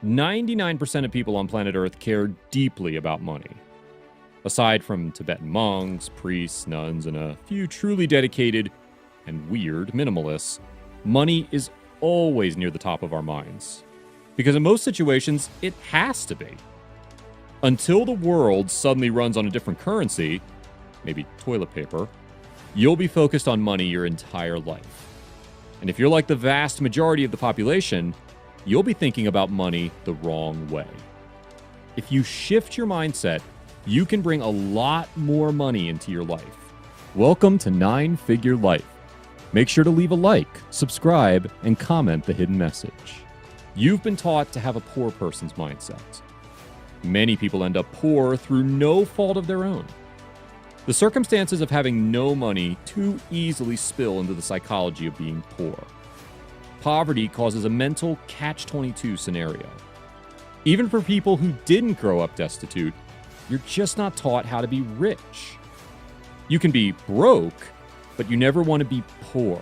99% of people on planet Earth care deeply about money. Aside from Tibetan monks, priests, nuns, and a few truly dedicated and weird minimalists, money is always near the top of our minds. Because in most situations, it has to be. Until the world suddenly runs on a different currency, maybe toilet paper, you'll be focused on money your entire life. And if you're like the vast majority of the population, you'll be thinking about money the wrong way. If you shift your mindset, you can bring a lot more money into your life. Welcome to 9-Figure Life. Make sure to leave a like, subscribe, and comment the hidden message. You've been taught to have a poor person's mindset. Many people end up poor through no fault of their own. The circumstances of having no money too easily spill into the psychology of being poor. Poverty causes a mental catch-22 scenario. Even for people who didn't grow up destitute, you're just not taught how to be rich. You can be broke, but you never want to be poor.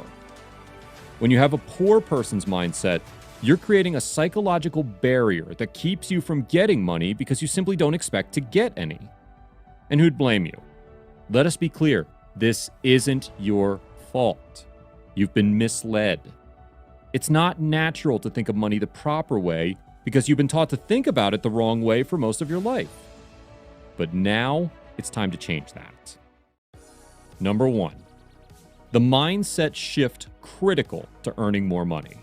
When you have a poor person's mindset, you're creating a psychological barrier that keeps you from getting money because you simply don't expect to get any. And who'd blame you? Let us be clear, this isn't your fault. You've been misled. It's not natural to think of money the proper way because you've been taught to think about it the wrong way for most of your life. But now, it's time to change that. Number 1, the mindset shift critical to earning more money.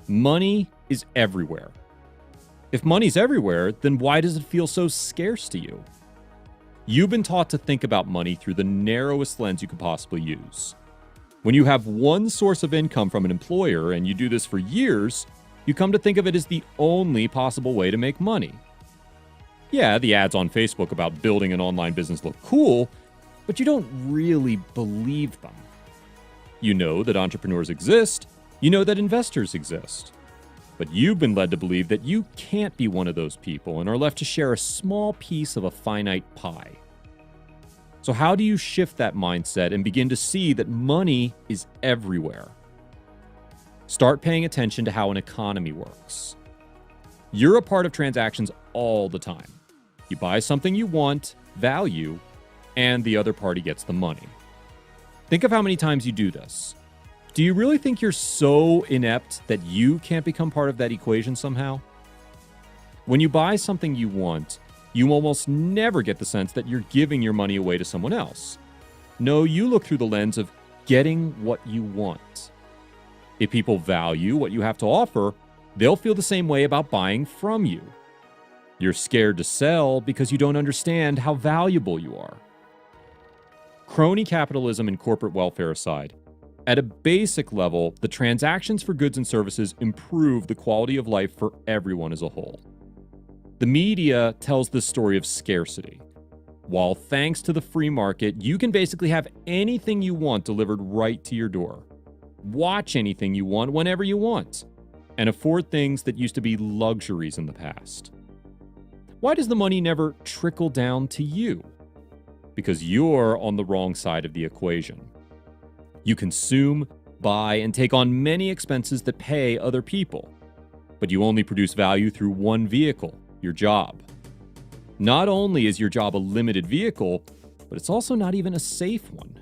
Money is everywhere. If money's everywhere, then why does it feel so scarce to you? You've been taught to think about money through the narrowest lens you could possibly use. When you have one source of income from an employer and you do this for years, you come to think of it as the only possible way to make money. Yeah, the ads on Facebook about building an online business look cool, but you don't really believe them. You know that entrepreneurs exist, you know that investors exist, but you've been led to believe that you can't be one of those people and are left to share a small piece of a finite pie. So how do you shift that mindset and begin to see that money is everywhere? Start paying attention to how an economy works. You're a part of transactions all the time. You buy something you want, value, and the other party gets the money. Think of how many times you do this. Do you really think you're so inept that you can't become part of that equation somehow? When you buy something you want, you almost never get the sense that you're giving your money away to someone else. No, you look through the lens of getting what you want. If people value what you have to offer, they'll feel the same way about buying from you. You're scared to sell because you don't understand how valuable you are. Crony capitalism and corporate welfare aside, at a basic level, the transactions for goods and services improve the quality of life for everyone as a whole. The media tells this story of scarcity. While thanks to the free market, you can basically have anything you want delivered right to your door. Watch anything you want whenever you want, and afford things that used to be luxuries in the past. Why does the money never trickle down to you? Because you're on the wrong side of the equation. You consume, buy, and take on many expenses that pay other people, but you only produce value through one vehicle, your job. Not only is your job a limited vehicle, but it's also not even a safe one.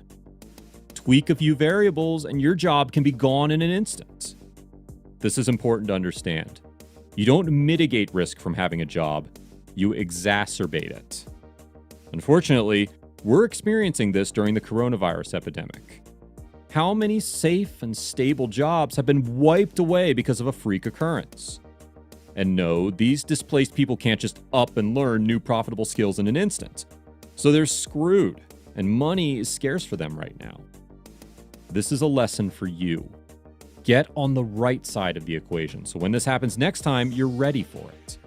Tweak a few variables and your job can be gone in an instant. This is important to understand. You don't mitigate risk from having a job, you exacerbate it. Unfortunately, we're experiencing this during the coronavirus epidemic. How many safe and stable jobs have been wiped away because of a freak occurrence? And no, these displaced people can't just up and learn new profitable skills in an instant. So they're screwed, and money is scarce for them right now. This is a lesson for you. Get on the right side of the equation, so when this happens next time, you're ready for it.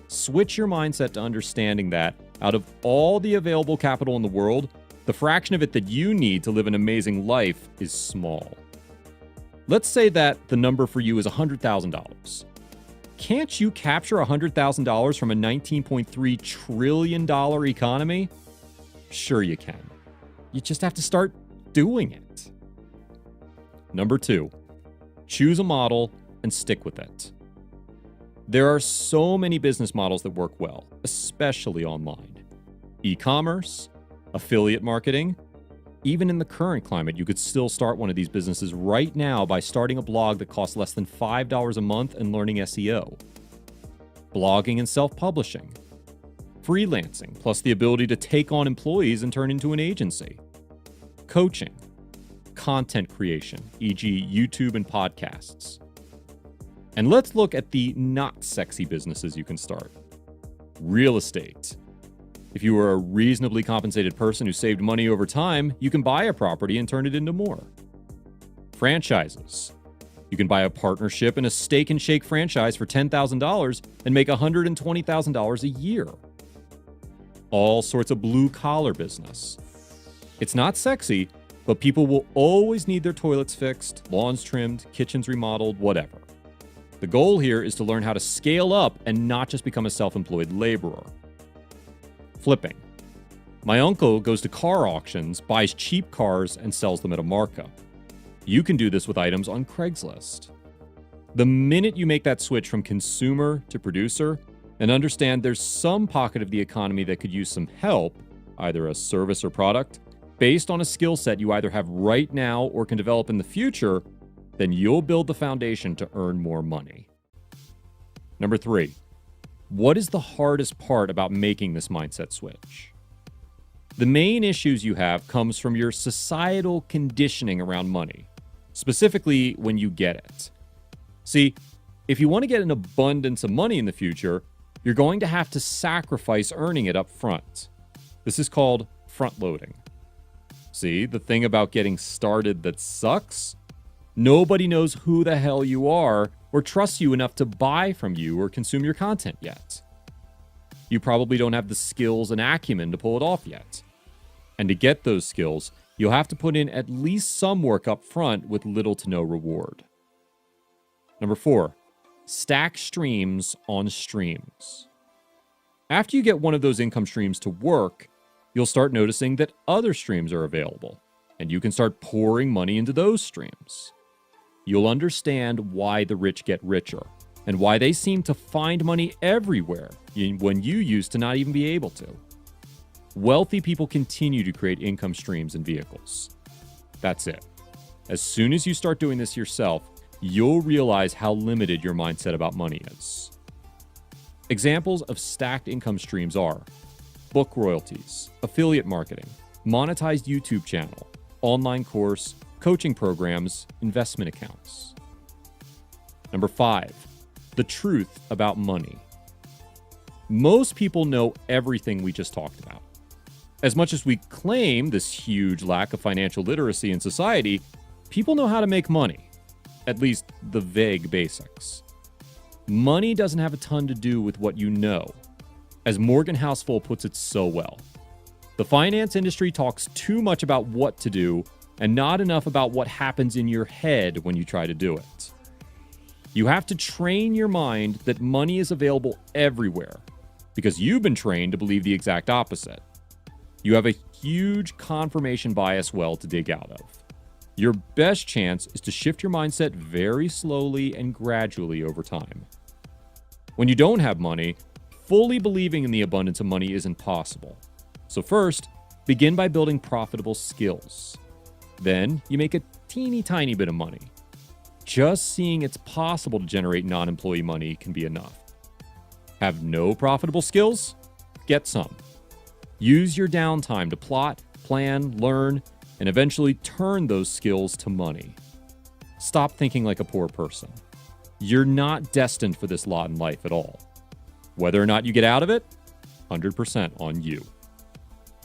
Switch your mindset to understanding that, out of all the available capital in the world, the fraction of it that you need to live an amazing life is small. Let's say that the number for you is $100,000. Can't you capture $100,000 from a $19.3 trillion economy? Sure you can. You just have to start doing it. Number 2, choose a model and stick with it. There are so many business models that work well, especially online. E-commerce, affiliate marketing. Even in the current climate, you could still start one of these businesses right now by starting a blog that costs less than $5 a month and learning SEO. Blogging and self-publishing. Freelancing, plus the ability to take on employees and turn into an agency. Coaching. Content creation, e.g. YouTube and podcasts. And let's look at the not sexy businesses you can start. Real estate. If you are a reasonably compensated person who saved money over time, you can buy a property and turn it into more. Franchises. You can buy a partnership in a steak and shake franchise for $10,000 and make $120,000 a year. All sorts of blue-collar business. It's not sexy, but people will always need their toilets fixed, lawns trimmed, kitchens remodeled, whatever. The goal here is to learn how to scale up and not just become a self-employed laborer. Flipping. My uncle goes to car auctions, buys cheap cars, and sells them at a markup. You can do this with items on Craigslist. The minute you make that switch from consumer to producer, and understand there's some pocket of the economy that could use some help, either a service or product, based on a skill set you either have right now or can develop in the future, then you'll build the foundation to earn more money. Number 3, what is the hardest part about making this mindset switch? The main issues you have comes from your societal conditioning around money, specifically when you get it. See, if you want to get an abundance of money in the future, you're going to have to sacrifice earning it up front. This is called front loading. See, the thing about getting started that sucks? Nobody knows who the hell you are or trusts you enough to buy from you or consume your content yet. You probably don't have the skills and acumen to pull it off yet. And to get those skills, you'll have to put in at least some work up front with little to no reward. Number 4, stack streams on streams. After you get one of those income streams to work, you'll start noticing that other streams are available, and you can start pouring money into those streams. You'll understand why the rich get richer, and why they seem to find money everywhere when you used to not even be able to. Wealthy people continue to create income streams and vehicles. That's it. As soon as you start doing this yourself, you'll realize how limited your mindset about money is. Examples of stacked income streams are book royalties, affiliate marketing, monetized YouTube channel, online course, coaching programs, investment accounts. Number 5, the truth about money. Most people know everything we just talked about. As much as we claim this huge lack of financial literacy in society, people know how to make money, at least the vague basics. Money doesn't have a ton to do with what you know. As Morgan Houseful puts it so well, the finance industry talks too much about what to do and not enough about what happens in your head when you try to do it. You have to train your mind that money is available everywhere because you've been trained to believe the exact opposite. You have a huge confirmation bias well to dig out of. Your best chance is to shift your mindset very slowly and gradually over time. When you don't have money, fully believing in the abundance of money isn't possible. So first, begin by building profitable skills. Then you make a teeny tiny bit of money. Just seeing it's possible to generate non-employee money can be enough. Have no profitable skills? Get some. Use your downtime to plot, plan, learn, and eventually turn those skills to money. Stop thinking like a poor person. You're not destined for this lot in life at all. Whether or not you get out of it, 100% on you.